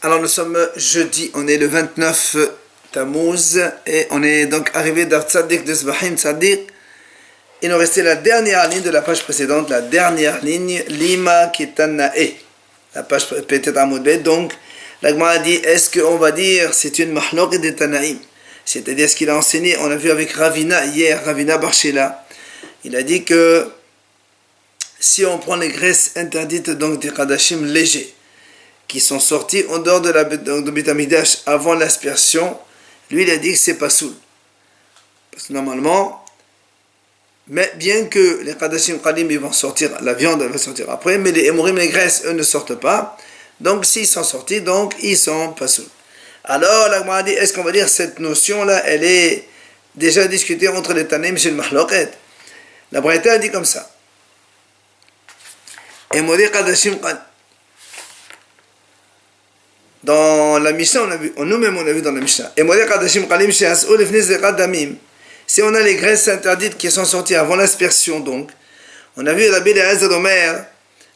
Alors nous sommes jeudi, on est le 29 Tammuz et on est donc arrivé dans Tzadik de Zbahim Tzadik. Il nous restait la dernière ligne de la page précédente, la dernière ligne, Lima Kitanae, la page peut-être à Moudbet. Donc la Gemara a dit, est-ce qu'on va dire c'est une mahlok de Tanaïm, c'est-à-dire ce qu'il a enseigné, on a vu avec Ravina hier, Ravina Barshela, il a dit que si on prend les graisses interdites donc des Kadashim légers, qui sont sortis en dehors de Beit Hamikdash avant l'aspersion, lui il a dit que c'est pas soul. Parce que normalement, mais bien que les Kadashim Qadim ils vont sortir, la viande elle va sortir après, mais les Emorim, les graisses, eux ne sortent pas. Donc s'ils sont sortis, donc ils sont pas soul. Alors la Gemara dit, est-ce qu'on va dire cette notion-là, elle est déjà discutée entre les Tanim et le Mahloket? La Braïta a dit comme ça. Emorim Kadashim Qadim. Dans la Mishnah, on a vu, nous-mêmes on a vu dans la Mishnah. Si on a les graisses interdites qui sont sorties avant l'aspersion, donc, on a vu Rabbi Eliezer d'Omer,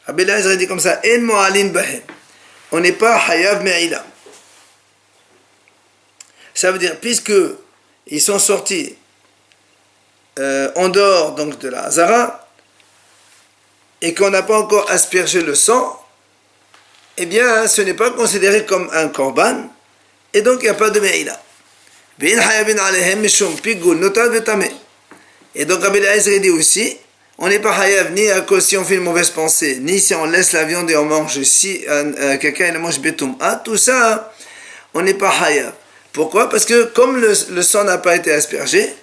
Rabbi Eliezer dit comme ça, En mo'alin bahem. On n'est pas hayav me'ila. Ça veut dire, puisque ils sont sortis en dehors donc de la Hazara, et qu'on n'a pas encore aspergé le sang, eh bien, ce n'est pas considéré comme un korban, et donc il n'y a pas de me'ila. Et donc Rabbi Eliezer dit aussi, on n'est pas hayav ni à cause si on fait une mauvaise pensée, ni si on laisse la viande et on mange, si quelqu'un il mange betoum. Ah, tout ça, on n'est pas hayav. Pourquoi? Parce que comme le sang n'a pas été aspergé,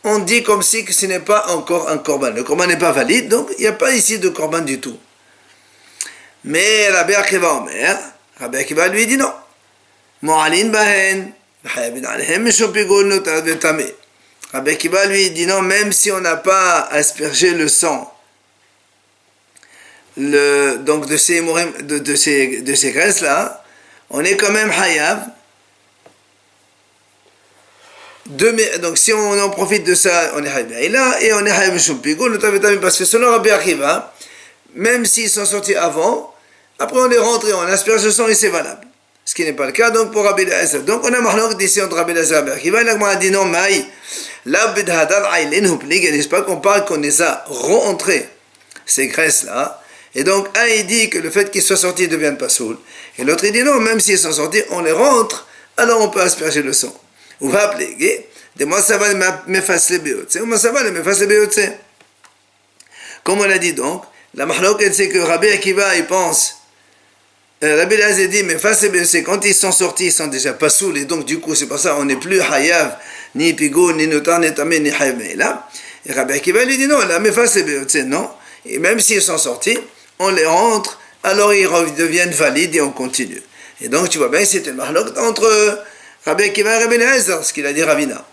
on dit comme si que ce n'est pas encore un korban. Le korban n'est pas valide, donc il n'y a pas ici de korban du tout. Mais Rabbi Akiva Omer, Rabbi Akiva lui dit non. Mo'alin bahen, Rabbi Akiva lui dit non, même si on n'a pas aspergé le sang donc de ces graisses là, on est quand même hayav. Donc si on en profite de ça, on est hayav. Et là, et on est hayav parce que selon Rabbi Akiva, même s'ils sont sortis avant, après on est rentré, on asperge le sang et c'est valable. Ce qui n'est pas le cas donc pour Rabbi Eliezer. Donc on a marqué ici entre Rabbi Eliezer et Rabbi Akiva. Il a dit non, mais n'est-ce pas qu'on parle qu'on les a rentrés, ces graisses-là. Et donc un il dit que le fait qu'ils soient sortis ne deviennent pas saouls. Et l'autre il dit non, même s'ils sont sortis, on les rentre, alors on peut asperger le sang. Ou va appeler, de moi ça va me fasse les béotse. Ou moi ça va me fasse les béotse. Comme on a dit donc, la mahloket c'est que Rabbi Akiva il pense, Rabbi Eliezer dit mais face c'est quand ils sont sortis ils sont déjà pas saouls et donc du coup c'est pour ça on n'est plus hayav ni pigo ni notar ni tamé ni hayav là. Et Rabbi Akiva lui dit non là mais face non, et même s'ils sont sortis on les rentre alors ils deviennent valides et on continue. Et donc tu vois bien c'est une mahloket entre Rabbi Akiva et Rabbi Eliezer, ce qu'il a dit Ravina.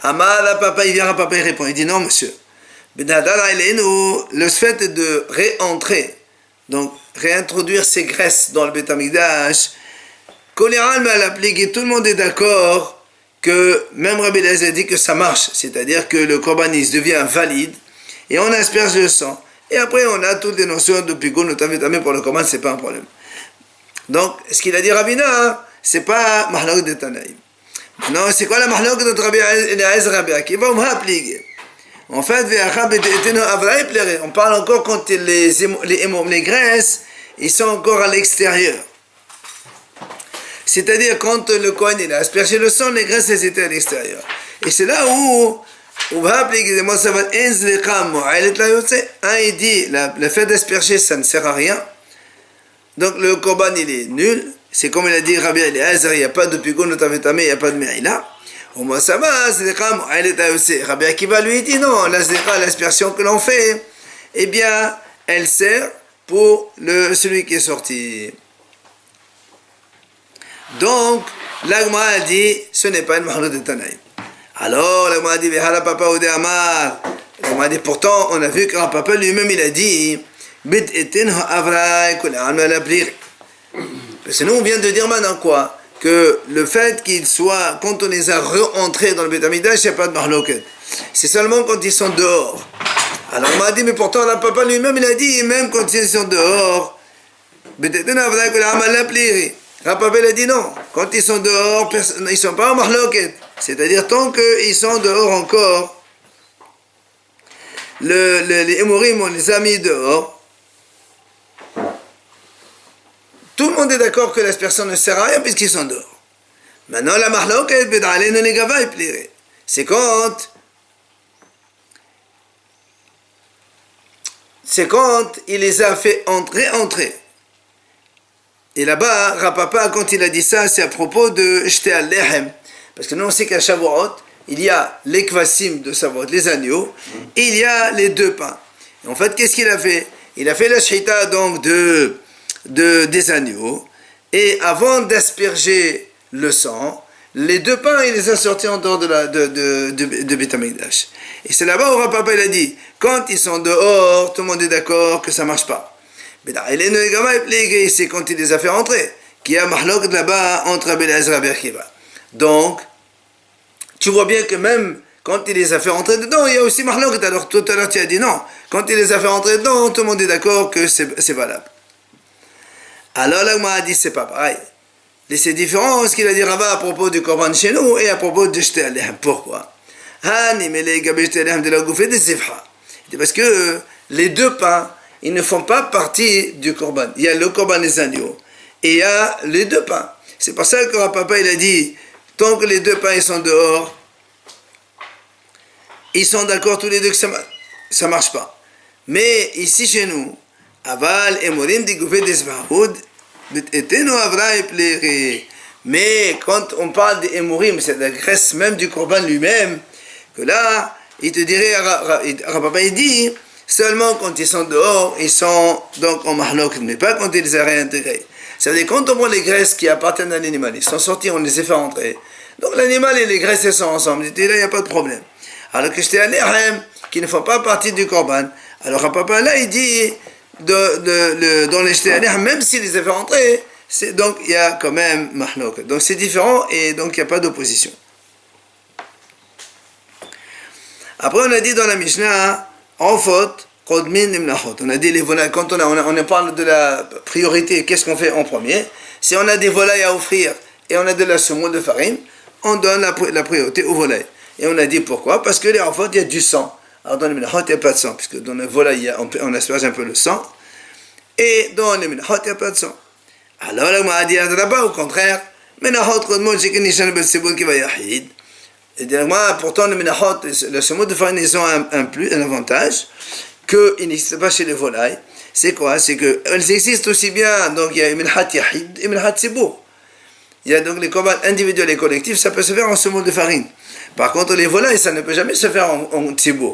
Amar papa il vient à papa il répond il dit non monsieur, le fait de réentrer, donc réintroduire ces graisses dans le Beit Hamikdash, tout le monde est d'accord que même Rabbi Eliezer dit que ça marche, c'est-à-dire que le korbanis devient valide et on asperge le sang. Et après on a toutes les notions de pigo, notamment pour le korban, c'est pas un problème. Donc ce qu'il a dit Ravina, c'est pas mahlok de Tanaïm. Non, c'est quoi la mahlok de Rabbi Eliezer Rabbi Akiva? On va appliquer. En fait, on parle encore quand les graisses, ils sont encore à l'extérieur. C'est-à-dire quand le Kohen il a aspergé le sang, les graisses elles étaient à l'extérieur. Et c'est là où on va appliquer moi ça va un il dit le fait d'asperger ça ne sert à rien. Donc le korban il est nul. C'est comme il a dit Rabbi Eliezer, il n'y a pas de pigon, il n'y a pas de me'ila. Au moins ça va, c'est comme Rabbi Akiva lui dit non, l'aspersion que l'on fait, eh bien, elle sert pour celui qui est sorti. Donc, l'Agma a dit, ce n'est pas une mahlok de Tanaïm. Alors, l'Agma a dit, papa ou Amar. L'Agma a dit, pourtant, on a vu que papa lui-même il a dit, parce que nous on vient de dire maintenant quoi? Que le fait qu'ils soient, quand on les a rentrés dans le Beit Hamikdash, il n'y a pas de mahloket. C'est seulement quand ils sont dehors. Alors on m'a dit, mais pourtant, le papa lui-même, il a dit, même quand ils sont dehors, Rapapel a dit non. Quand ils sont dehors, ils ne sont pas en mahloket. C'est-à-dire, tant qu'ils sont dehors encore, les Emorim, on les a mis dehors. Tout le monde est d'accord que la personne ne sert à rien puisqu'ils sont dehors. Maintenant, la mahloket, bed'alenu negava et pliré. C'est quand il les a fait entrer. Et là-bas, Rapapa, quand il a dit ça, c'est à propos de Shte al-Lehem. Parce que nous, on sait qu'à Shavuot, il y a les kvasim de Shavuot, les agneaux, et il y a les deux pains. Et en fait, qu'est-ce qu'il a fait? Il a fait la shita donc des agneaux, et avant d'asperger le sang, les deux pains, il les a sortis en dehors de Beth Amikdash. Et c'est là-bas où Rapapa, il a dit, quand ils sont dehors, tout le monde est d'accord que ça ne marche pas. C'est quand il les a fait rentrer, qu'il y a mahlok là-bas entre Abel Ezra et Berkiva. Donc, tu vois bien que même quand il les a fait rentrer dedans, il y a aussi mahlok. Alors tout à l'heure tu as dit non. Quand il les a fait rentrer dedans, tout le monde est d'accord que c'est valable. Alors là, on a dit c'est pas pareil. Et c'est différent ce qu'il a dit Rava à propos du Korban chez nous et à propos de Shte al-Lehem. Pourquoi? Parce que les deux pains, ils ne font pas partie du Korban. Il y a le Korban des agneaux et il y a les deux pains. C'est pour ça que Rapapa il a dit, tant que les deux pains ils sont dehors, ils sont d'accord tous les deux que ça ne marche pas. Mais ici chez nous, Aval et Morim dit Goufet des Vahoud, mais quand on parle des Emorim, c'est la graisse même du Korban lui-même, que là, il te dirait, Rapapa il dit, seulement quand ils sont dehors, ils sont donc en mahlok, mais pas quand ils les ont réintégrés. Ça veut dire quand on prend les graisses qui appartiennent à l'animal, ils sont sortis, on les a fait rentrer. Donc l'animal et les graisses, elles sont ensemble. Et là, il n'y a pas de problème. Alors que j'étais à l'Ehem, qui ne font pas partie du Korban. Alors Rapapa là, il dit, dans les j'étais à l'Ehem, même s'ils les a fait rentrer, donc il y a quand même mahlok. Donc c'est différent et donc il n'y a pas d'opposition. Après, on a dit dans la Mishnah, en faute, Kodmin Nimnachot. On a dit les volailles, quand on parle de la priorité, qu'est-ce qu'on fait en premier? Si on a des volailles à offrir et on a de la semoule de farine, on donne la priorité aux volailles. Et on a dit pourquoi? Parce que les en faute, il y a du sang. Alors dans les Minachot, il n'y a pas de sang, puisque dans les volailles, on asperge un peu le sang. Et dans les Minachot, il n'y a pas de sang. Alors là, on a dit là-bas, au contraire, Minachot Kodmon, c'est que Nishan Ben Seboul qui va yahid. Et moi, pourtant, le Minachot, le semoule de farine, ils ont un avantage qu'il n'existe pas chez les volailles. C'est quoi? C'est qu'elles existent aussi bien, donc il y a Minhat Yahid et Minhat Seboul. Il y a donc les combats individuels et collectifs, ça peut se faire en semoule de farine. Par contre, les volailles, ça ne peut jamais se faire en Seboul.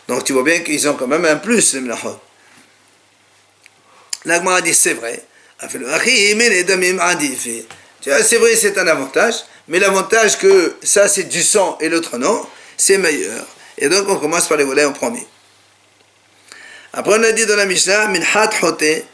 Donc tu vois bien qu'ils ont quand même un plus, les Minachot. L'Agma dit c'est vrai. C'est vrai, c'est un avantage. Mais l'avantage que ça c'est du sang et l'autre non, c'est meilleur. Et donc on commence par les volailles en premier. Après on a dit dans la Mishnah, minhat hoté,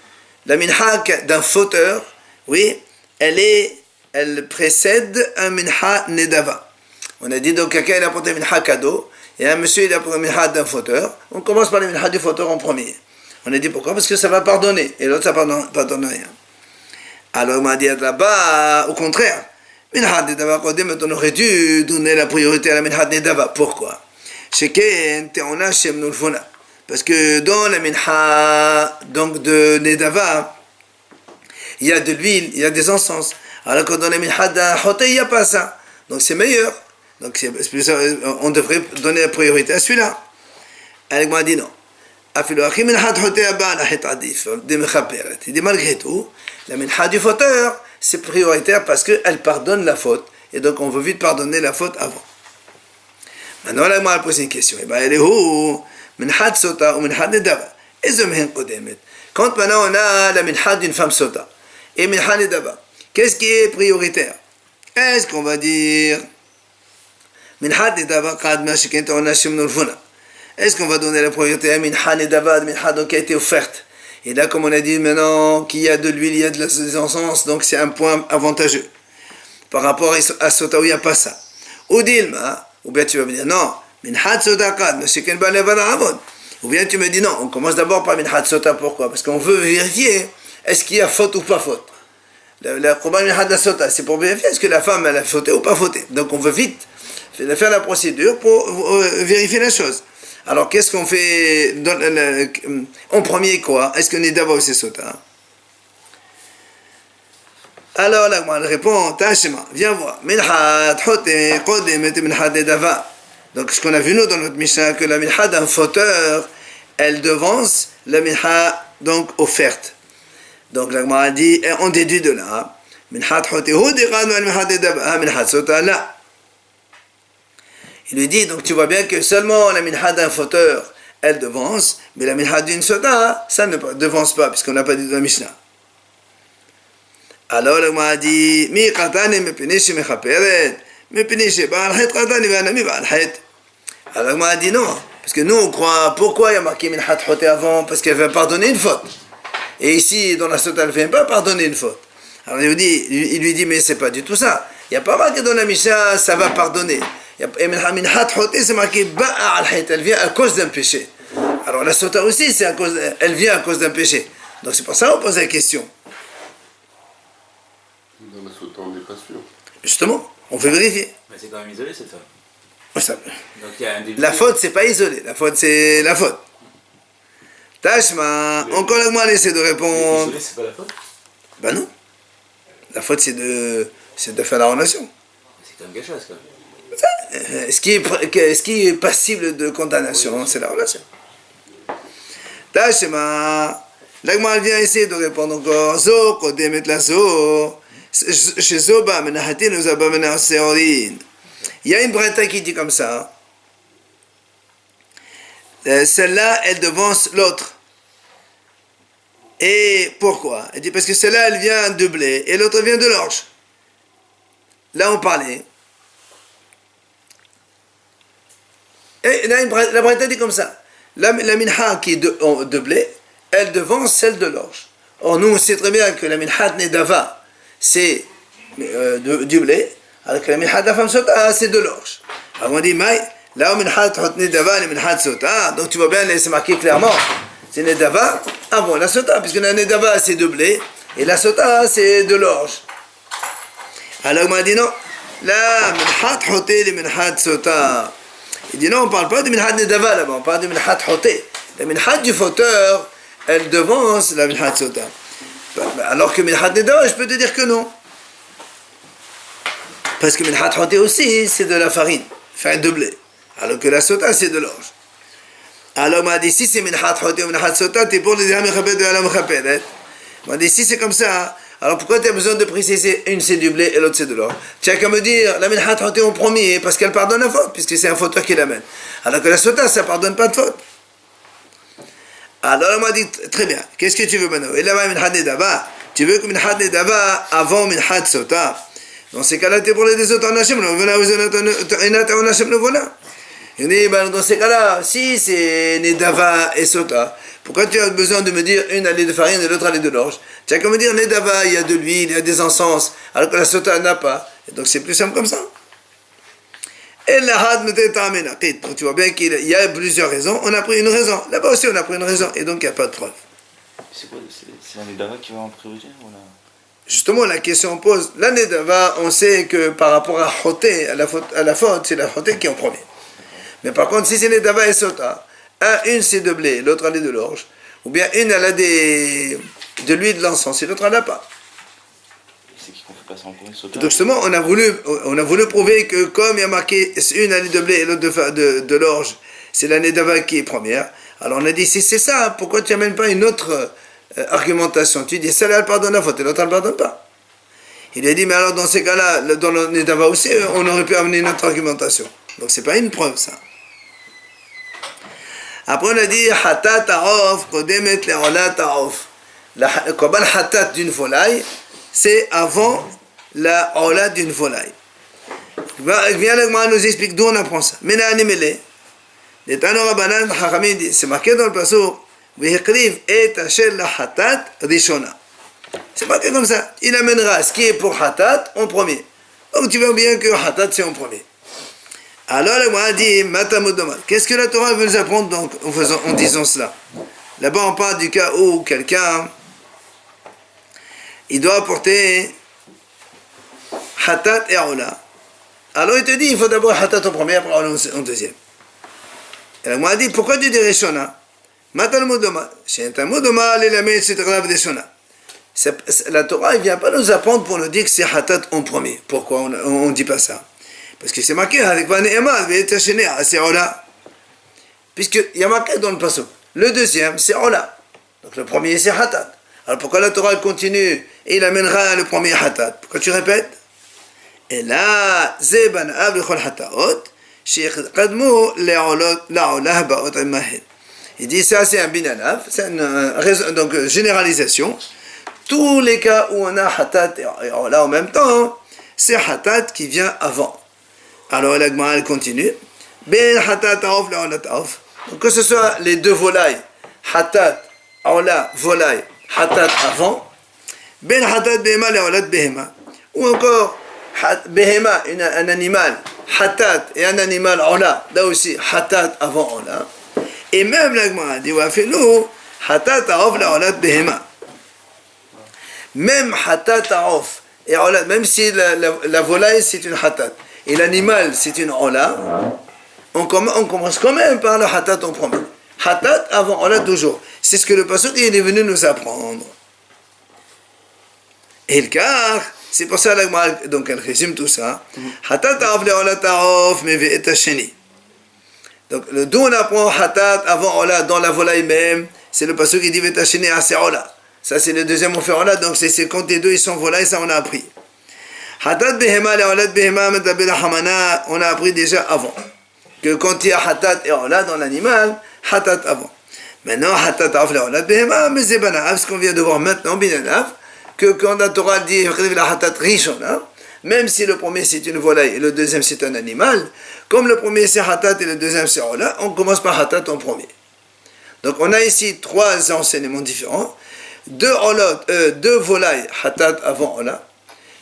la minha d'un fauteur, oui, elle précède un minha nedava. On a dit donc quelqu'un il a apporté un minha cadeau, et un monsieur il a apporté un minha d'un fauteur. On commence par les minha du fauteur en premier. On a dit pourquoi? Parce que ça va pardonner, et l'autre ça pardonne rien. Alors on m'a dit là-bas, au contraire, Minhat Nedava Kodem, on aurait dû donner la priorité à la Minhat Nedava. Pourquoi? Parce que dans la Minha donc de Nedava, il y a de l'huile, il y a des encens. Alors que dans la Minha d'Hoté, il n'y a pas ça. Donc c'est meilleur. Donc on devrait donner la priorité à celui-là. Elle m'a dit non. Il dit malgré tout, la Minha du fauteur, c'est prioritaire parce qu'elle pardonne la faute. Et donc on veut vite pardonner la faute avant. Maintenant, là, moi, elle pose une question. Elle est où? Minhat sota ou minhat nedava. Quand maintenant on a la minhat d'une femme sota et minhat nedava, qu'est-ce qui est prioritaire? Est-ce qu'on va dire minhat nedava kadma shikent on a shimnul funa? Est-ce qu'on va donner la priorité à minhat nedava, minhat donc qui a été offerte? Et là, comme on a dit maintenant qu'il y a de l'huile, il y a de l'encens, donc c'est un point avantageux. Par rapport à Sota où il n'y a pas ça. Ou Dilma, ou bien tu vas me dire non, Minhat Sota Kad, ou bien tu me dis non, on commence d'abord par Minhat Sota, pourquoi? Parce qu'on veut vérifier, est-ce qu'il y a faute ou pas faute. La Qurban Minhat la Sota, c'est pour vérifier est-ce que la femme elle a fauté ou pas fauté. Donc on veut vite faire la procédure pour vérifier la chose. Alors qu'est-ce qu'on fait en premier quoi? Est-ce qu'on est d'abord ou c'est Sota? Alors là, elle répond, Tashima, viens voir. Minhat, Hote, Kodem, et Minhat Dava. Donc ce qu'on a vu nous dans notre Mishnah, que la Minhat d'un fauteur, elle devance la Minhat donc offerte. Donc la Gemara dit, on déduit de là, Minhat Hote, Hudiran, Minhat Dava, Minhat Sota, là. Il lui dit, donc tu vois bien que seulement la Minhat d'un fauteur, elle devance, mais la Minhat d'une Sota, ça ne devance pas, puisqu'on n'a pas dit dans la Mishnah. Alors le m'a dit mi qatani me pinishi me khaperet me pinishi ba al-hayt qatani wa nami ba al-hayt. Alors le m'a dit non parce que nous on croit pourquoi il y a marqué min hat hoté avant parce qu'elle veut pardonner une faute. Et ici dans la sourate elle ne vient pas pardonner une faute. Alors il lui dit mais c'est pas du tout ça. Il y a pas marqué dans la Mishnah ça va pardonner. Et min hat hoté c'est marqué ba al-hayt elle vient à cause d'un péché. Alors la sourate aussi c'est à cause elle vient à cause d'un péché. Donc c'est pour ça qu'on pose la question. Dans la Sota, on n'est pas sûr. Justement, on fait vérifier. Mais c'est quand même isolé cette femme. Ça, Donc il y a un début. la faute, c'est pas isolé. La faute, c'est la faute. Tashma, encore le moins essaie de répondre. Isolé, c'est pas la faute. Ben non. La faute, c'est de faire la relation. C'est quand même quelque chose, quand même. Ce qui est passible de condamnation, c'est la relation. Tashma, l'agma vient essayer de répondre encore. Zo, kodemet la zo. Chez Zoba, Menahatin, nous avons mené Seorin. Il y a une bretta qui dit comme ça. Celle-là, elle devance l'autre. Et pourquoi? Elle dit parce que celle-là, elle vient de blé et l'autre vient de l'orge. Là, on parlait. Et là, la bretta dit comme ça. La minha qui est de blé, elle devance celle de l'orge. Or, nous, on sait très bien que la minha nedava, c'est du blé, alors que la minhat de la femme sota, c'est de l'orge. Alors on dit, mais là où minhat hotne dava, la minhat sota, donc tu vois bien, c'est marqué clairement, c'est nedava avant la sota, puisque la nedava c'est de blé, et la sota c'est de l'orge. Alors on m'a dit non, la minhat hote, la minhat sota. Il dit non, on ne parle pas de minhat nedava là-bas, on parle de minhat hote. La minhat du fauteur, elle devance la minhat sota. Alors que minhat nedava, je peux te dire que non. Parce que minhat hoté aussi, c'est de la farine de blé. Alors que la sota, c'est de l'orge. Alors, on m'a dit, si c'est minhat hoté ou minhat sota, t'es pour les dire mechapet de la mechapet. On m'a dit, si c'est comme ça, alors pourquoi tu as besoin de préciser une c'est du blé et l'autre c'est de l'orge? Tu as qu'à me dire, la minhat hoté en premier, parce qu'elle pardonne la faute, puisque c'est un fauteur qui l'amène. Alors que la sota, ça ne pardonne pas de faute. Alors, on m'a dit, très bien, qu'est-ce que tu veux maintenant? Et là, minhat nedava, tu veux que minhat nedava avant minhat sota? Dans ces cas-là, tu es pour les deux autres en Hachem, il dit, dans ces cas-là, si c'est Nedava et Sota, pourquoi tu as besoin de me dire une allée de farine et l'autre allée de l'orge? Tu as qu'à me dire, Nedava, il y a de l'huile, il y a des encens, alors que la Sota n'a pas. Et donc c'est plus simple comme ça. Et la had me donc tu vois bien qu'il y a plusieurs raisons, on a pris une raison. Là-bas aussi, on a pris une raison, et donc il n'y a pas de preuve. C'est quoi? C'est la Nedava qui va en priorité ou la... Justement, la question pose, la Nedava, on sait que par rapport à Hoté, à la faute, c'est la Hoté qui est en premier. Mais par contre, si c'est Nedava et Sota, une c'est de blé, l'autre elle est de l'orge, ou bien une elle a de l'huile de l'encens et l'autre elle n'a pas. C'est qui qu'on fait passer en premier, Sota? Donc justement, on a voulu prouver que comme il y a marqué une elle est de blé et l'autre de l'orge, c'est la Nedava qui est première. Alors on a dit, si c'est ça, pourquoi tu n'amènes pas une autre argumentation? Tu dis, celle-là elle pardonne la faute et l'autre elle ne pardonne pas. Il a dit, mais alors dans ces cas-là, dans le Nedava aussi, on aurait pu amener une autre argumentation. Donc c'est pas une preuve ça. Après on a dit, hatat ta'of, kodemet le'ola ta'of. La korban hatat d'une volaille, c'est avant la ola d'une volaille. Viens là, nous explique d'où on apprend ça. Mena animele. Les Tano Rabbanan Chachamim dit, c'est marqué dans le pasuk, v'hekriv et asher la hatat rishona. C'est marqué comme ça. Il amènera ce qui est pour hatat en premier. Donc tu vois bien que hatat c'est en premier. Alors le Moïse dit, Matamodomal. Qu'est-ce que la Torah veut nous apprendre donc en disant cela? Là-bas on parle du cas où quelqu'un il doit apporter Hatat et Aola. Alors il te dit, il faut d'abord Hatat en premier, après Aola en deuxième. Et la Gemara dit, pourquoi tu dis Rishona? Matal Modoma. C'est un Modoma, les lames, c'est grave des Shona. La Torah ne vient pas nous apprendre pour nous dire que c'est Hatat en premier. Pourquoi on ne dit pas ça? Parce que c'est marqué avec Vaneema, c'est Aola. Puisqu'il y a marqué dans le passage. Le deuxième, c'est Aola. Donc le premier, c'est Hatat. Alors pourquoi la Torah continue et il amènera le premier Hatat? Pourquoi tu répètes? Et là, Zeban Ablichol Hataot, Sheikh Kadmo, Laola Baot Imahel. Il dit ça, c'est un binanaf, c'est une généralisation. Tous les cas où on a Hatat et Aola en même temps, c'est Hatat qui vient avant. Alors la Gemara elle continue. Ben Hatat Aof, Laola Taof. Donc que ce soit les deux volailles, Hatat, Aola, volaille, Hatat avant, Ben Hatat Behema, Laolat Behema. Ou encore, Behema, un animal, Hatat et un animal Aola, là aussi, Hatat avant Aola. Et même la Gemara dit, Wafelu, Hatat Aof, Laolat Behema. Même Hatat Aof, et Aola, même si la volaille c'est une Hatat, et l'animal c'est une Aola, on commence quand même par le Hatat en premier. Hatat avant Aola toujours. C'est ce que le pasuk est venu nous apprendre. Et le car, c'est pour ça que donc elle résume tout ça. Hatat av le Aola ta'of meve'et hasheni. Donc d'où on apprend Hatat avant Aola dans la volaille même, c'est le pasuk qui dit ve'et hasheni c'est Aola. Ça c'est le deuxième on fait Aola, donc c'est quand les deux ils sont volailles, ça on a appris. Hatat behema le Aola behema metabel hamana, on a appris déjà avant. Que quand il y a Hatat et Aola dans l'animal, Hatat avant. Maintenant, Hatat Aof la Aola Behema, mais c'est Banaf, ce qu'on vient de voir maintenant, Binanaf, que quand la Torah dit la Hatat Rishona, même si le premier c'est une volaille et le deuxième c'est un animal, comme le premier c'est Hatat et le deuxième c'est Aola, on commence par Hatat en premier. Donc on a ici trois enseignements différents, deux volailles, Hatat avant Aola,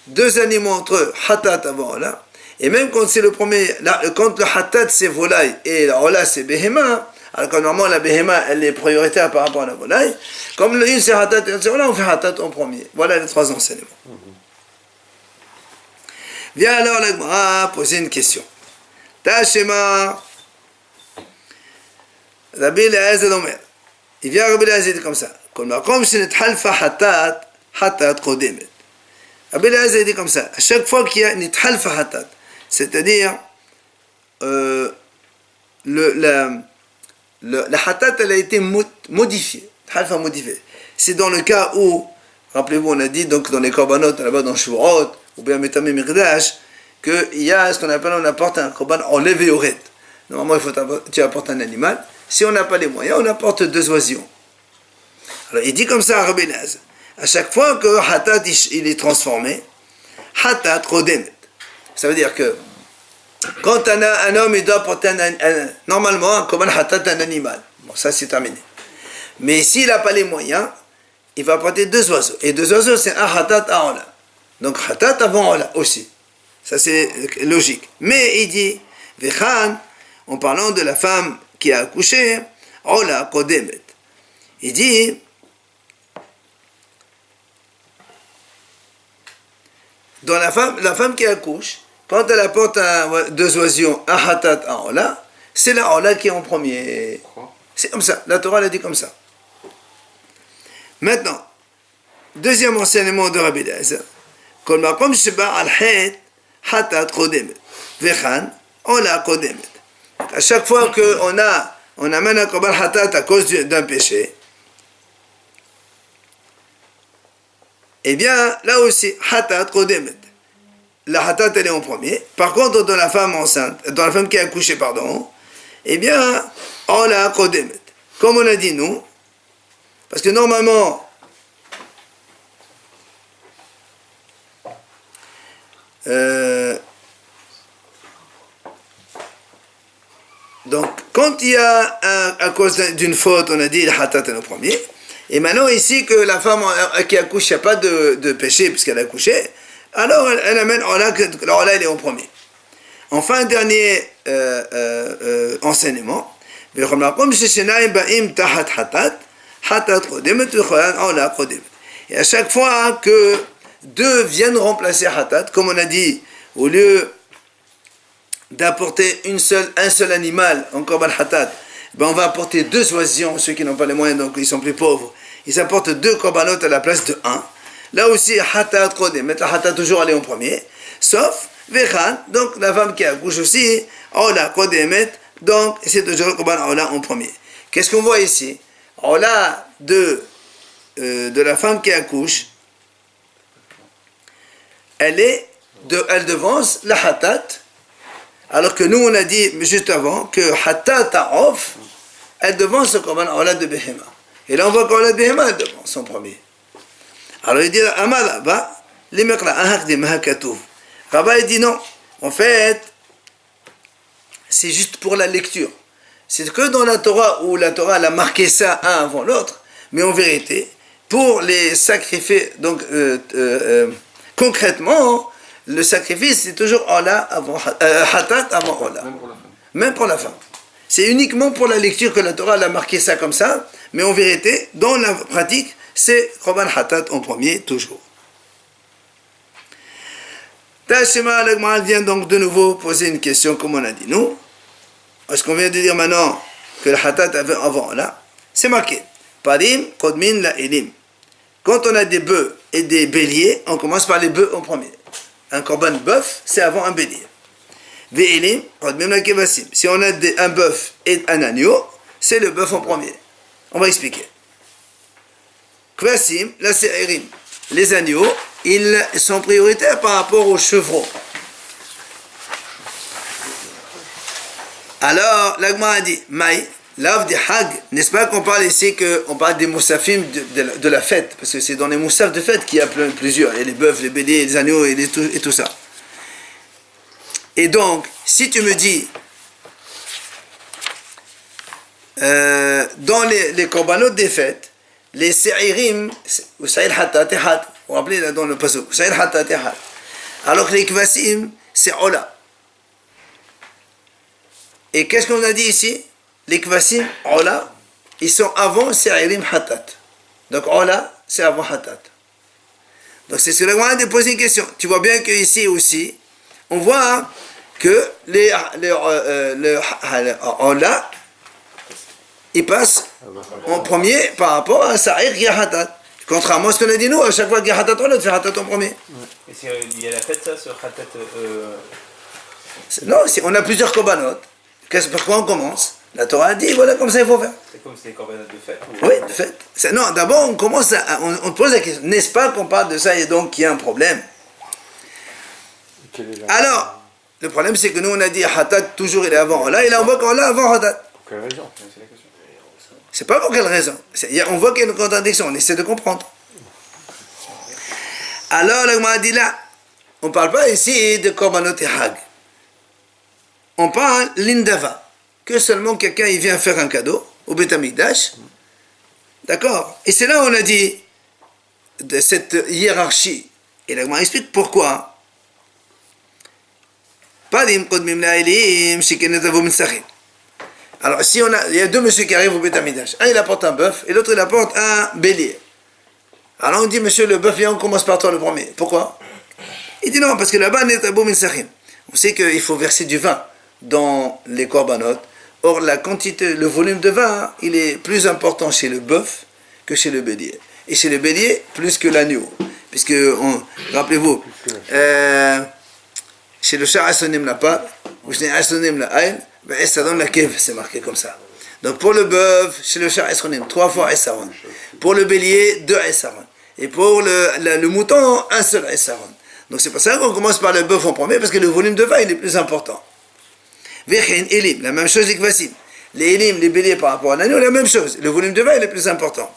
deux animaux entre eux, Hatat avant Aola. Et même quand c'est le premier, quand le Hatat c'est volaille et la Aola c'est Behema, alors que normalement la Behema elle est prioritaire par rapport à la volaille, comme une c'est Hatat et l'autre c'est Aola, on fait Hatat en premier. Voilà les trois enseignements. Viens alors la Gemara poser une question. Tashema, Rabbi Eliezer Omer. Il vient Rabbi Eliezer comme ça. Kol makom shenithalfa Hatat, Hatat kodemet. Rabbi Eliezer dit comme ça. À chaque fois qu'il y a nithalfa Hatat, c'est-à-dire la Hatat elle a été modifiée. C'est dans le cas où, rappelez-vous, on a dit donc dans les korbanot là-bas dans Shuvrot ou bien Metamé Mirdash qu'il y a ce qu'on appelle, on apporte un korban enlevé au red. Normalement tu apportes un animal. Si on n'a pas les moyens, on apporte deux oisillons. Alors il dit comme ça à Rabbi Eliezer. À chaque fois que Hatat il est transformé, Hatat Rodemet. Ça veut dire que quand un homme il doit porter normalement un korban Hatat un animal. Bon, ça c'est terminé. Mais s'il n'a pas les moyens, il va porter deux oiseaux. Et deux oiseaux c'est un Hatat à Aola. Donc Hatat avant Aola aussi. Ça c'est logique. Mais il dit, Vechan, en parlant de la femme qui a accouché, Aola Kodemet. Il dit, dans la femme qui accouche, quand elle apporte deux oisillons, un Hatat, un Aola, c'est la Aola qui est en premier. C'est comme ça, la Torah l'a dit comme ça. Maintenant, deuxième enseignement de Rabbi Eliezer. Kol makom sheba al het Hatat kodemet. Vechan, Aola kodemet. À chaque fois qu'on amène un korban Hatat à cause d'un péché, eh bien, là aussi, Hatat kodemet. La Hatat, elle est en premier. Par contre, dans la femme enceinte, dans la femme qui a accouché, pardon, eh bien, Aola kodemet. Comme on a dit, nous, parce que normalement, donc, quand il y a à cause d'une faute, on a dit la Hatat est en premier. Et maintenant, ici, que la femme qui accouche, il n'y a pas de péché puisqu'elle a accouché, alors elle amène Aola, elle est en premier. Enfin, dernier enseignement. Et Et à chaque fois que deux viennent remplacer hatat, comme on a dit, au lieu d'apporter un seul animal en korban hatat, ben on va apporter deux oisillons, ceux qui n'ont pas les moyens, donc ils sont plus pauvres. Ils apportent deux korbanot à la place de un. Là aussi, hatat kodem, mettre la hatat toujours aller en premier, sauf vechan, donc la femme qui accouche aussi, ola kodemet, donc c'est toujours le korban ola en premier. Qu'est-ce qu'on voit ici? Ola de la femme qui accouche, elle devance la hatat, alors que nous on a dit juste avant que hatat ta'of, elle devance le korban ola de behema. Et là on voit qu'ola de behema, elle devance en premier. Alors il dit, Amala, va, l'imekla, ahakdim, ahakatouf. Rabba il dit non, en fait, c'est juste pour la lecture. C'est que dans la Torah, où la Torah elle a marqué ça un avant l'autre, mais en vérité, pour les sacrifices, donc concrètement, le sacrifice c'est toujours Ola avant Hatat avant Ola. Même pour la fin. C'est uniquement pour la lecture que la Torah elle a marqué ça comme ça, mais en vérité, dans la pratique, c'est Korban Hatat en premier, toujours. Tashema, l'Agma vient donc de nouveau poser une question, comme on a dit. Nous, est-ce qu'on vient de dire maintenant que le Hatat avait avant là? C'est marqué. Parim, Kodmin, la Elim. Quand on a des bœufs et des béliers, on commence par les bœufs en premier. Un Korban bœuf, c'est avant un bélier. Ve'elim, Kodmin, la Kevasim. Si on a un bœuf et un agneau, c'est le bœuf en premier. On va expliquer. Kvasim, la Se'irim. Les agneaux, ils sont prioritaires par rapport aux chevreaux. Alors, l'Agma a dit, Maï, l'ave des Hag, n'est-ce pas qu'on parle ici, qu'on parle des moussafim de la fête, parce que c'est dans les moussafs de fête qu'il y a plusieurs, il y a les bœufs, les béliers, les agneaux et tout ça. Et donc, si tu me dis, dans les korbanot des fêtes, les se'irim, ou sa'il hatat et hat, vous vous rappelez là dans le pasuk, sa'il hatat et hat. Alors que les kvasim, c'est ola. Et qu'est-ce qu'on a dit ici? Les kvasim, ola, ils sont avant se'irim hatat. Donc ola, c'est avant hatat. Donc c'est ce que l'Agma a posé une question. Tu vois bien qu'ici aussi, on voit que le ola, il passe en premier par rapport à Sa'ir qui a Hatat. Contrairement à ce qu'on a dit nous, à chaque fois qu'il y a Hatat, on a fait Hatat en premier. Et il y a la fête ça sur Hatat Non, on a plusieurs korbanot. Par quoi on commence? La Torah a dit, voilà comme ça il faut faire. C'est comme c'est les korbanot de fête Oui, de fait. Non, d'abord on commence on pose la question, n'est-ce pas qu'on parle de ça et donc qu'il y a un problème? Alors, le problème c'est que nous on a dit Hatat toujours il est avant. Là, il envoie qu'on l'a avant Hatat. Pour quelle raison? C'est la question. C'est pas pour quelle raison. On voit qu'il y a une contradiction, on essaie de comprendre. Alors, l'Agma a dit là, on ne parle pas ici de Korbanot et Hag. On parle l'Indava, que seulement quelqu'un il vient faire un cadeau au Beth Amikdash. D'accord? Et c'est là où on a dit de cette hiérarchie. Et l'Agma explique pourquoi. Padim Kodmim La'ilim, Shikenetavu Mitzachim. Alors, il y a deux messieurs qui arrivent au Beth Amikdash. Un, il apporte un bœuf, et l'autre, il apporte un bélier. Alors, on dit, monsieur, le bœuf, on commence par toi le premier. Pourquoi? Il dit non, parce que là-bas, on sait qu'il faut verser du vin dans les korbanot. Or, la quantité, le volume de vin, il est plus important chez le bœuf que chez le bélier. Et chez le bélier, plus que l'agneau. Puisque, rappelez-vous, chez le shah asonim la pâte, ou chez asonim la aïl, c'est marqué comme ça. Donc pour le bœuf, chez le shah esronim, 3 fois esaron. Pour le bélier, 2 esaron. Et pour le mouton, un seul esaron. Donc c'est pour ça qu'on commence par le bœuf en premier, parce que le volume de vin il est plus important. Vechen, elim, la même chose les kvasim. Les elim, les béliers par rapport à l'agneau, la même chose. Le volume de vin il est plus important.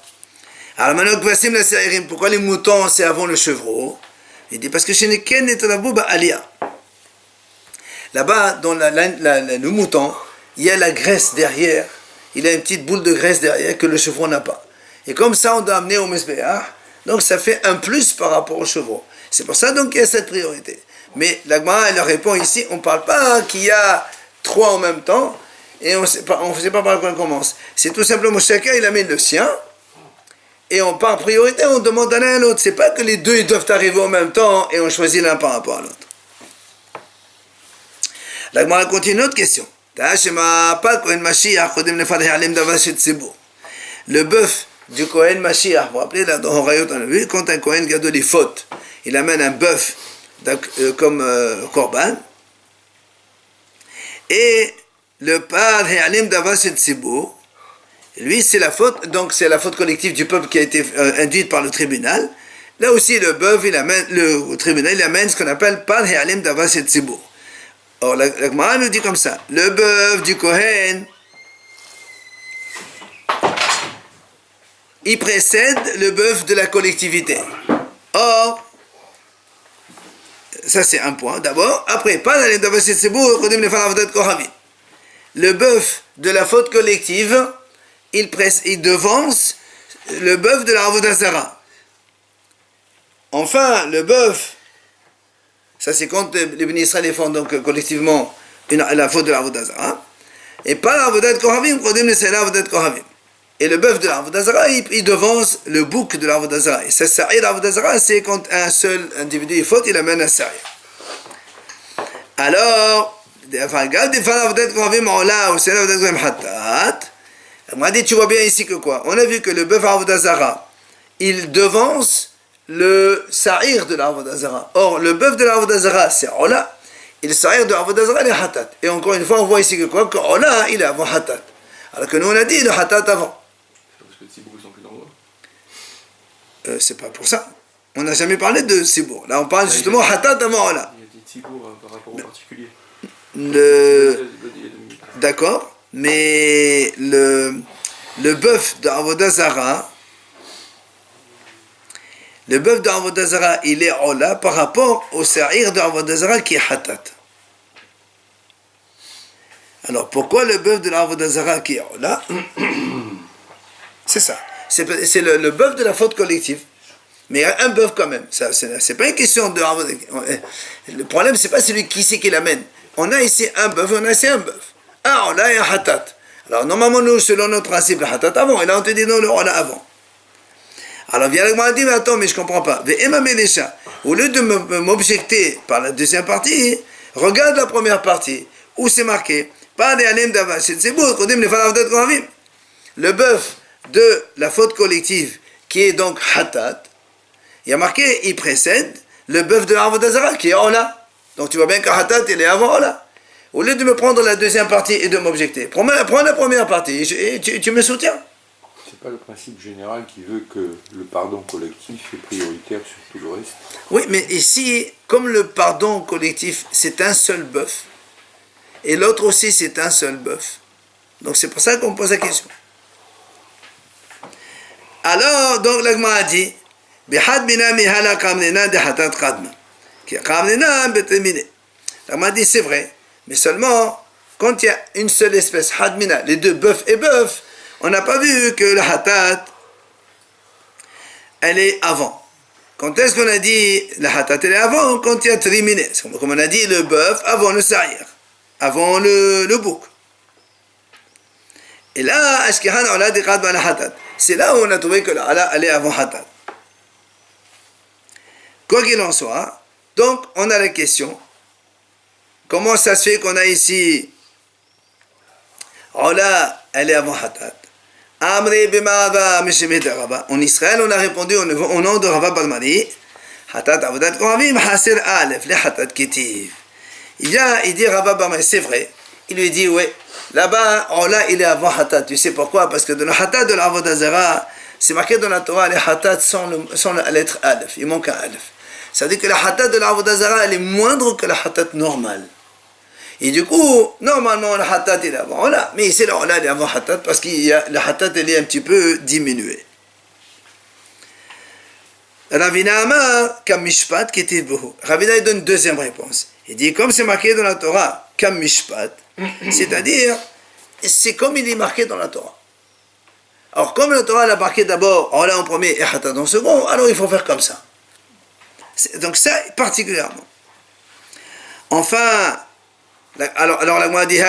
Alors maintenant, kvasim, la se'irim, pourquoi les moutons c'est avant le chevreau? Il dit parce que chez Neken et Tanabou, alia. Là-bas, dans le mouton, il y a la graisse derrière. Il a une petite boule de graisse derrière que le chevreau n'a pas. Et comme ça, on doit amener au Mesbéach. Donc, ça fait un plus par rapport au chevreau. C'est pour ça donc qu'il y a cette priorité. Mais la Gemara, elle répond ici, on ne parle pas qu'il y a 3 en même temps. Et on ne sait pas par quoi on commence. C'est tout simplement chacun, il amène le sien. et par priorité, on demande à l'un à l'autre. C'est pas que les deux ils doivent arriver en même temps et on choisit l'un par rapport à l'autre. La Gemara continue une autre question. Le bœuf du Kohen Mashiach, vous vous rappelez, là, dans Horayot, on a vu, quand un Kohen Gadol il faute, il amène un bœuf comme Korban, et le Pad He'alim Davas et Tzibur, lui c'est la faute, donc c'est la faute collective du peuple qui a été induite par le tribunal. Là aussi, le bœuf, le tribunal, il amène ce qu'on appelle Pad He'alim Davas et Tzibur. Or, la Gemara nous dit comme ça, le bœuf du Kohen, il précède le bœuf de la collectivité. Or, ça c'est un point d'abord. Après, le bœuf de la faute collective, il devance le bœuf de la Avodah Zara. Enfin, le bœuf, ça c'est quand les bénis Israël font donc collectivement la faute de la Avodah Zara. Et pas la Avodah Kohavim, et le bœuf de la Avodah Zara, il devance le bouc de la Avodah Zara. Et ça, Sa'ir de la Avodah Zara, c'est quand un seul individu est faute, il amène un Sa'ir. Alors, on m'a dit, tu vois bien ici que quoi? On a vu que le bœuf à Avodah Zara, il devance le Sa'ir de la Avodah Zara. Or, le bœuf de la Avodah Zara, c'est Ola, et le Sa'ir de la Avodah Zara, il est Hatat. Et encore une fois, on voit ici que quoi? Que Ola, il est avant Hatat. Alors que nous, on a dit le Hatat avant. Parce que les Tzibour, ils sont plus nombreux. C'est pas pour ça. On n'a jamais parlé de Tzibour. Là, on parle justement Hatat avant Ola. Il y a des Tzibour par rapport au particulier. D'accord, mais le bœuf de Avodah Zara, il est Ola par rapport au Sa'ir de Avodah Zara qui est Hatat. Alors pourquoi le bœuf de l'Avodah Zara qui est Ola? C'est ça. C'est le bœuf de la faute collective. Mais un bœuf quand même. Ça, c'est pas une question de... Le problème, c'est pas celui qui c'est qui l'amène. On a ici un bœuf, on a ici un bœuf. Un Ola et un Hatat. Alors normalement, nous, selon notre principe, le Hatat avant. Et là, on te dit non, le Ola avant. Alors vient le Gemara dit, mais attends, mais je comprends pas. Au lieu de m'objecter par la deuxième partie, regarde la première partie, où c'est marqué... Le bœuf de la faute collective qui est donc Hatat, il y a marqué, il précède le bœuf de l'Avodah Zara qui est Ola. Donc tu vois bien que Hatat il est avant Ola. Au lieu de me prendre la deuxième partie et de m'objecter, prends la première partie et tu me soutiens. C'est pas le principe général qui veut que le pardon collectif est prioritaire sur tout le reste. Oui, mais ici, comme le pardon collectif, c'est un seul bœuf, et l'autre aussi c'est un seul bœuf. Donc c'est pour ça qu'on pose la question. Alors, donc la Gemara dit, Bihad bina mihala kamnena de hatat kadma. Qui kamnena betemine. La Gemara dit c'est vrai, mais seulement quand il y a une seule espèce, hadmina, les deux bœufs et bœufs, on n'a pas vu que la hatat, elle est avant. Quand est-ce qu'on a dit la hatat elle est avant? Quand il y a trimine. Comme on a dit le bœuf avant le sa'ir, avant le bouc. Et là, ashkihan ola diqad ba la hatat. C'est là où on a trouvé que la ala elle est avant hatat. Quoi qu'il en soit, donc on a la question, comment ça se fait qu'on a ici ola elle est avant hatat? Amri bima'ava mishimit Rava. En Israël, on a répondu au nom de Rava Balmari, Hatat avodat kohavim hasir alef, le hatat kitiv. Il dit Rava Balmari, c'est vrai. Il lui dit, oui, là-bas, Ola, il est avant Hatat. Tu sais pourquoi? Parce que dans le Hatat de l'Avodah Zara, c'est marqué dans la Torah, les Hatat sans la lettre Alef. Il manque un Alef. Ça veut dire que la Hatat de l'Avodah Zara, elle est moindre que la Hatat normale. Et du coup, normalement, le Hatat il est avant Ola. Mais ici, le Ola il est avant Hatat parce que le Hatat il est un petit peu diminué. Ravina Amar, Kam Mishpat, Ketiv Behu. Ravina il donne une deuxième réponse. Il dit, comme c'est marqué dans la Torah, Kam Mishpat, c'est-à-dire, c'est comme il est marqué dans la Torah. Alors, comme la Torah l'a marqué d'abord Ola en premier et Hatat en second, alors il faut faire comme ça. Donc ça, particulièrement. Enfin, alors la Gemara dit,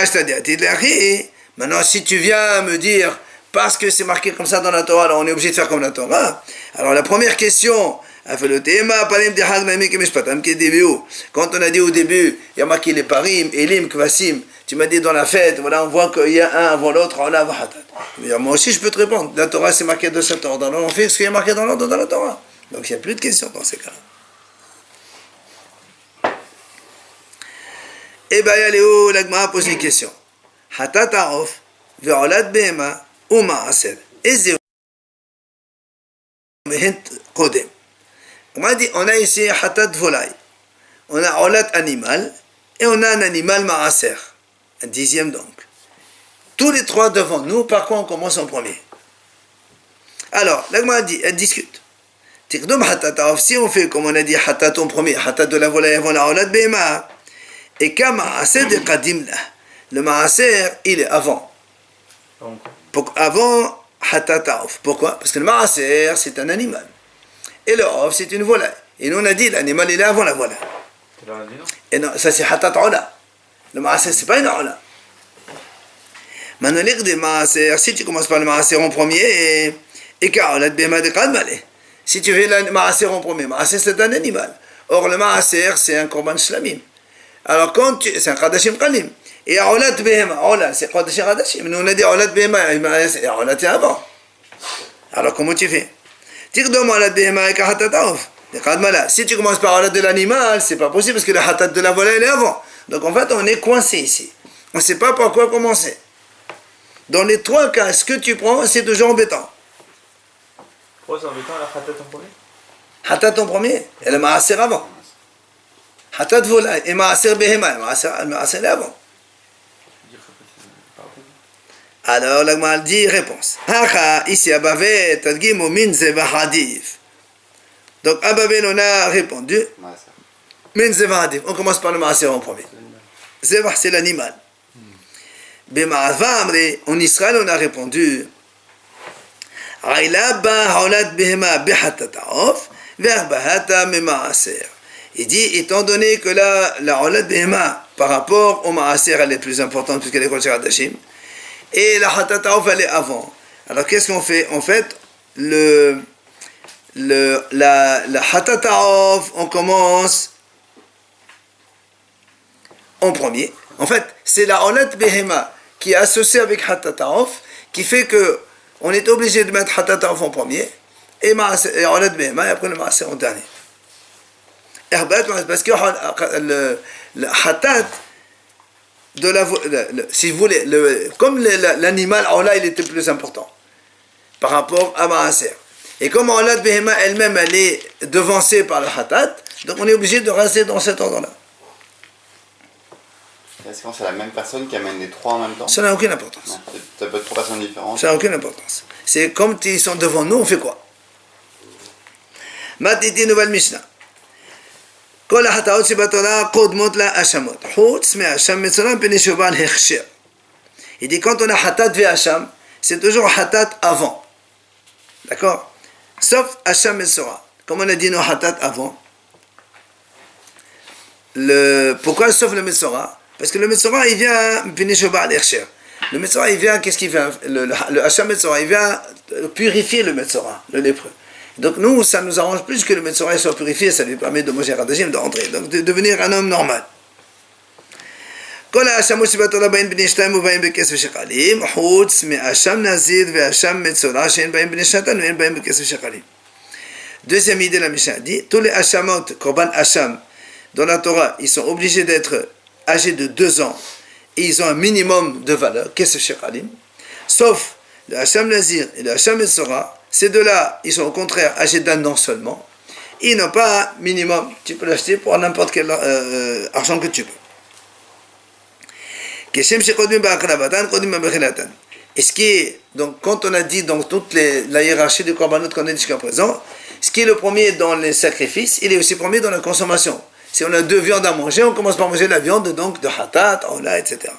maintenant si tu viens me dire, parce que c'est marqué comme ça dans la Torah, alors on est obligé de faire comme la Torah. Alors la première question, quand on a dit au début, il y a marqué les parim, elim, kvasim, tu m'as dit dans la fête, voilà, on voit qu'il y a un avant l'autre, moi aussi je peux te répondre, la Torah c'est marqué de cet ordre, alors on fait ce qui est marqué dans l'ordre de la Torah. Donc il n'y a plus de questions dans ces cas-là. Et bien, Yaléo, l'Agma pose une question. Hatat Aof, Ve'olad Behema, ou Ma'aser. Eze Mehent Kodem. On m'a dit, on a ici Hatat Volay. On a Olad animal, et on a un animal Ma'aser. Un dixième donc. Tous les trois devant nous, par quoi on commence en premier? Alors, l'Agma dit, elle discute. Tikdum Hatat Aof, si on fait comme on a dit Hatat en premier, Hatat de la Volay avant la Olad Behema, et qu'un Ma'aser de Qadim là. Le Ma'aser, il est avant. Avant Hatat Aof. Pourquoi? Parce que le Ma'aser, c'est un animal. Et le Aof, c'est une volaille. Et nous, on a dit, l'animal, il est avant la volaille. Et non, ça, c'est Hatat Ola. Le Ma'aser, c'est pas une Ola. Maintenant, les Ma'aser, si tu commences par le Ma'aser en premier, et qu'Ola de Bema de Qadmale. Si tu fais le Ma'aser en premier, Ma'aser, c'est un animal. Or, le Ma'aser, c'est un Korban Shlamim. Alors, quand tu. C'est un Kadashim Kalim. Et Olat Behema, Ola, c'est Kadashim Kadashim. Nous, on a dit Olat Behema, et Olat, c'est avant. Alors, comment tu fais? Tikdom Olat Behema et Hatat Aof. Si tu commences par Olat de l'animal, c'est pas possible parce que le Hatat de la volaille est avant. Donc, en fait, on est coincé ici. On ne sait pas par quoi commencer. Dans les trois cas, ce que tu prends, c'est toujours embêtant. Pourquoi c'est embêtant la Hatat en premier? Hatat en premier, et le Ma'aser avant. Hatat volaille et Ma'aser Behema, le Ma'aser est avant. Alors, la Gemara dit réponse. Ici, à Babel, Tadgim, Min, Zeva, Hadif. Donc, à Babel, on a répondu. Min, Zeva, Hadif. On commence par le Ma'aser en premier. Zeva, c'est l'animal. Bema'ava, en Israël, on a répondu. Aïla, ba, Haolat, Behema, Behatataof, Verbahata, Ma'aser. Il dit, étant donné que la Haolat, Behema, par rapport au Ma'aser, elle est plus importante puisqu'elle est Kol Dashim. Et la Hatat Aof, elle est avant. Alors qu'est-ce qu'on fait? En fait, la Hatat Aof, on commence en premier. En fait, c'est la Olat Behema qui est associée avec Hatat Aof qui fait que on est obligé de mettre Hatat Aof en premier et Olat Behema et après le Ma'aser en dernier. Parce que le Hatat si vous voulez, comme l'animal, Ola, il était plus important par rapport à Ma'aser. Et comme Ola Behema elle-même, elle est devancée par le Hatat, donc on est obligé de rester dans cet ordre-là. Est-ce que c'est la même personne qui amène les trois en même temps? Ça n'a aucune importance. Non, ça peut être trois personnes différentes. Ça n'a aucune importance. C'est comme ils sont devant nous, on fait quoi? Matiti, nouvelle Mishnah. כל החטאות שבתורה קודמות להאשמות, חוץ מהאשם מצורע מפני שהוא בעל הכשר. Il dit quand on a hatat ve hacham, c'est toujours hatat avant. D'accord? Sauf hacham metzora. Comme on a dit nos hatat avant. Pourquoi sauf le metzora? Parce que le metzora il vient mepnei שהוא בעל הכשר. Le metzora il vient, qu'est-ce qu'il vient? Le hacham metzora il vient purifier le metzora, le lépreux. Donc nous, ça nous arrange plus que le Metzora soit purifié, ça lui permet de manger Radajim, de rentrer, donc de devenir un homme normal. כל ההאשמות שבתורה בהן בני שתיים ובהן בכסף ושקלים, חוץ מהאשם נזיר והאשם מצורע שאין בהן בני שנתיים ואין בהן בכסף ושקלים. Deuxième idée, la Mishnah dit, tous les hachamot, korban hacham, dans la Torah, ils sont obligés d'être âgés de 2 ans et ils ont un minimum de valeur, kesef shekalim, sauf le hacham nazir et le hacham metzora. Ces deux-là, ils sont au contraire âgés d'1 an seulement. Ils n'ont pas un minimum. Tu peux l'acheter pour n'importe quel argent que tu peux. Et ce qui est, donc quand on a dit dans toute la hiérarchie du korbanot qu'on a dit jusqu'à présent, ce qui est le premier dans les sacrifices, il est aussi premier dans la consommation. Si on a 2 viandes à manger, on commence par manger la viande donc de hatat, ola, etc.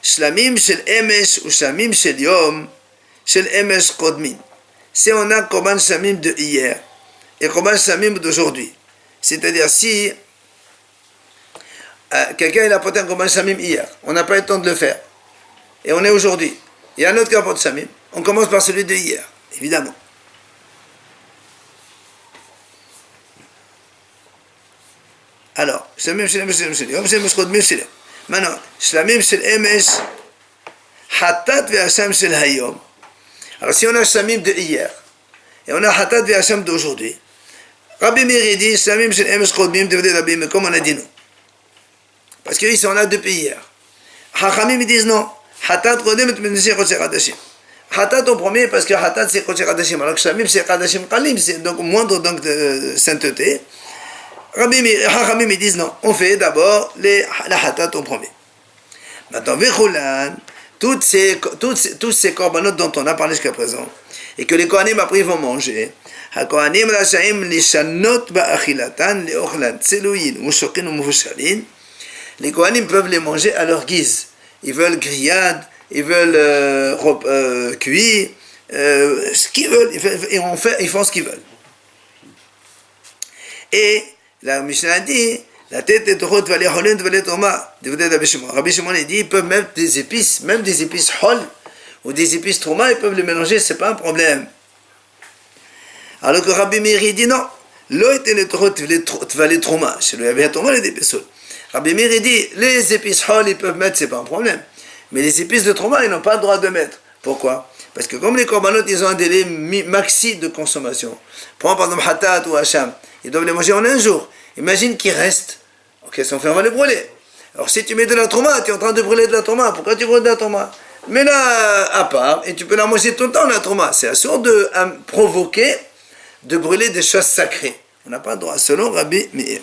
Shlamim shel emesh ou shlamim shel yom. Chez l'Emesh Kodmin. Si on a Korban Shamim de hier et Korban Shamim d'aujourd'hui, c'est-à-dire si quelqu'un il a apporté un Korban Shamim hier, on n'a pas eu le temps de le faire, et on est aujourd'hui, Il y a un autre cas pour Shamim. On commence par celui de hier, évidemment. Alors, Shlamim shel Emes shel Yom shel Emes Kodmim shel Yom. Maintenant, Shlamim shel Emes, Hatat ve'Hasham shel Hayom. Alors, si on a Shlamim de hier, et on a Hatat ve'Hasham d'aujourd'hui, Rabbi Meir dit Shlamim shel Emes Kodmim devait Rabbi Meir, comme on a dit nous. Parce qu'ils sont là depuis hier. Hachamim ils disent non. Hatat Kodem et Menishé Chodesh Hadashim. Hatat au premier parce que Hatat c'est Chodesh Hadashim. Alors que Shlamim c'est Hadashim Kalim, c'est donc moindre donc de sainteté. Hachamim ils disent non. On fait d'abord la Hatat au premier. Maintenant, Vechulan, tous ces corbanotes dont on a parlé jusqu'à présent, et que les Kohanim après ils vont manger, HaKohanim Rashaim Lishanot Ba'achilatan Leochlan Tseluyin Mushokin ou Mufushalin. Les Kohanim peuvent les manger à leur guise. Ils veulent grillade, ils veulent cuire, ce qu'ils veulent, ils font ce qu'ils veulent. Et la Mishnah dit, la tête est droite, va les holen, va les troma. Rabbi Shimon dit, ils peuvent mettre des épices, même des épices hol, ou des épices troma, ils peuvent les mélanger, c'est pas un problème. Alors que Rabbi Meir dit non, l'eau était les droite, va les troma. Chez lui, il y avait un troma, les épices. Rabbi Meir dit, les épices hol, ils peuvent mettre, c'est pas un problème. Mais les épices de trauma, ils n'ont pas le droit de mettre. Pourquoi? Parce que comme les corbanotes, ils ont un délai maxi de consommation. Prends par exemple Hatat ou Hacham, ils doivent les manger en un jour. Imagine qu'il reste. Ok, si on fait, on va les brûler. Alors si tu mets de la trauma, tu es en train de brûler de la trauma. Pourquoi tu brûles de la trauma? Mets-la à part et tu peux la manger tout le temps, la trauma. C'est assuré de provoquer, de brûler des choses sacrées. On n'a pas le droit, selon Rabbi Meir.